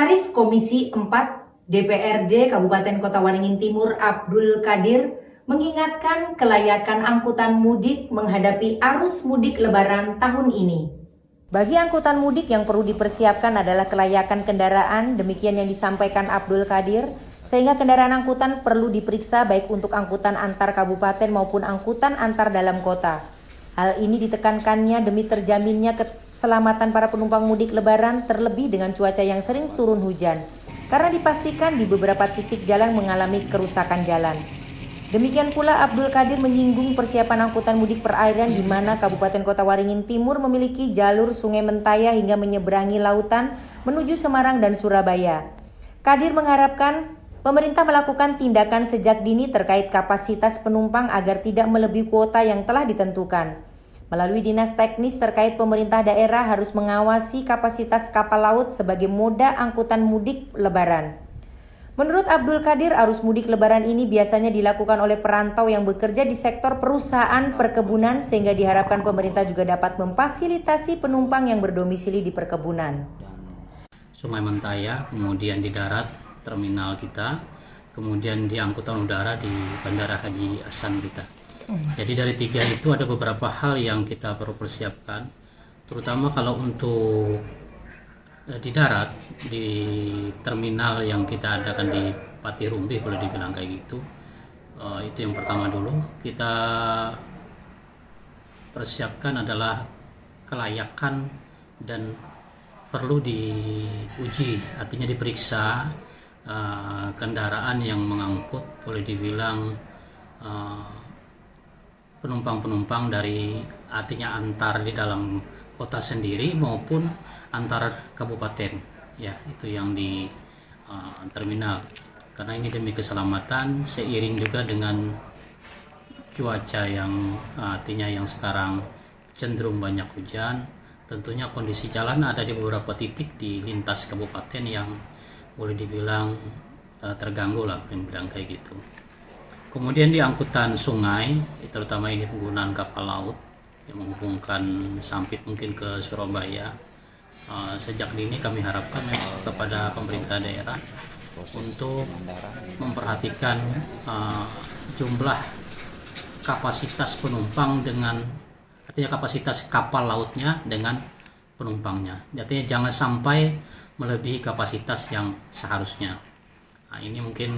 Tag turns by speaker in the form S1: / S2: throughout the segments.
S1: Sekretaris Komisi 4 DPRD Kabupaten Kota Waringin Timur Abdul Qadir mengingatkan kelayakan angkutan mudik menghadapi arus mudik Lebaran tahun ini. Bagi angkutan mudik yang perlu dipersiapkan adalah kelayakan kendaraan, demikian yang disampaikan Abdul Qadir, sehingga kendaraan angkutan perlu diperiksa baik untuk angkutan antar kabupaten maupun angkutan antar dalam kota. Hal ini ditekankannya demi terjaminnya keselamatan para penumpang mudik Lebaran, terlebih dengan cuaca yang sering turun hujan, karena dipastikan di beberapa titik jalan mengalami kerusakan jalan. Demikian pula Abdul Qadir menyinggung persiapan angkutan mudik perairan di mana Kabupaten Kota Waringin Timur memiliki jalur Sungai Mentaya hingga menyeberangi lautan menuju Semarang dan Surabaya. Qadir mengharapkan pemerintah melakukan tindakan sejak dini terkait kapasitas penumpang agar tidak melebihi kuota yang telah ditentukan. Melalui dinas teknis terkait, pemerintah daerah harus mengawasi kapasitas kapal laut sebagai moda angkutan mudik Lebaran. Menurut Abdul Qadir, arus mudik Lebaran ini biasanya dilakukan oleh perantau yang bekerja di sektor perusahaan perkebunan, sehingga diharapkan pemerintah juga dapat memfasilitasi penumpang yang berdomisili di perkebunan.
S2: Sungai Mentaya, kemudian di darat terminal kita, kemudian di angkutan udara di Bandara Haji Hasan kita. Jadi dari tiga itu ada beberapa hal yang kita perlu persiapkan, terutama kalau untuk di darat, di terminal yang kita adakan di Pati Rumbih, boleh dibilang kayak gitu. Itu yang pertama dulu kita persiapkan adalah kelayakan dan perlu diuji, artinya diperiksa kendaraan yang mengangkut, boleh dibilang penumpang-penumpang dari, artinya antar di dalam kota sendiri maupun antar kabupaten, ya itu yang di terminal, karena ini demi keselamatan seiring juga dengan cuaca yang artinya yang sekarang cenderung banyak hujan. Tentunya kondisi jalan ada di beberapa titik di lintas kabupaten yang boleh dibilang terganggu lah, bilang kayak gitu. Kemudian di angkutan sungai, terutama ini penggunaan kapal laut yang menghubungkan Sampit mungkin ke Surabaya. Sejak dini kami harapkan kepada pemerintah daerah untuk memperhatikan jumlah kapasitas penumpang dengan, artinya kapasitas kapal lautnya dengan penumpangnya. Artinya jangan sampai melebihi kapasitas yang seharusnya. Nah, ini mungkin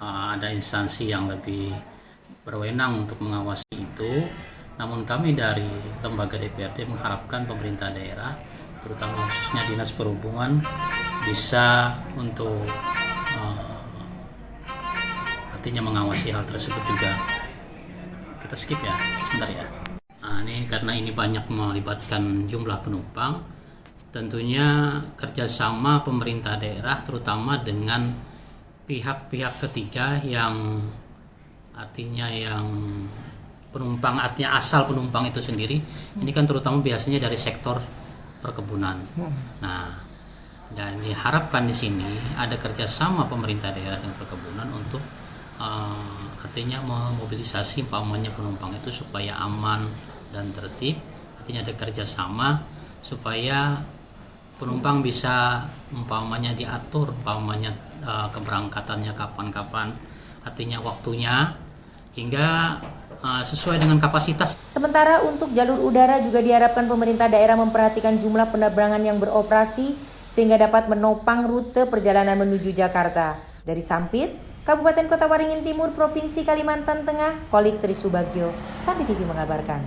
S2: ada instansi yang lebih berwenang untuk mengawasi itu. Namun kami dari lembaga DPRD mengharapkan pemerintah daerah, terutama khususnya Dinas Perhubungan, bisa untuk artinya mengawasi hal tersebut juga. Kita skip ya, sebentar ya. Nah, ini karena ini banyak melibatkan jumlah penumpang, tentunya kerjasama pemerintah daerah terutama dengan pihak-pihak ketiga yang artinya yang penumpang, artinya asal penumpang itu sendiri. Ini kan terutama biasanya dari sektor perkebunan. Nah, dan diharapkan di sini ada kerjasama pemerintah daerah dan perkebunan untuk artinya memobilisasi umpamanya penumpang itu supaya aman dan tertib. Artinya ada kerjasama supaya penumpang bisa umpamanya diatur, umpamanya keberangkatannya kapan-kapan, artinya waktunya, hingga sesuai dengan kapasitas.
S1: Sementara untuk jalur udara juga diharapkan pemerintah daerah memperhatikan jumlah penerbangan yang beroperasi sehingga dapat menopang rute perjalanan menuju Jakarta. Dari Sampit, Kabupaten Kota Waringin Timur, Provinsi Kalimantan Tengah, Kolik Trisubagio, Sampit TV mengabarkan.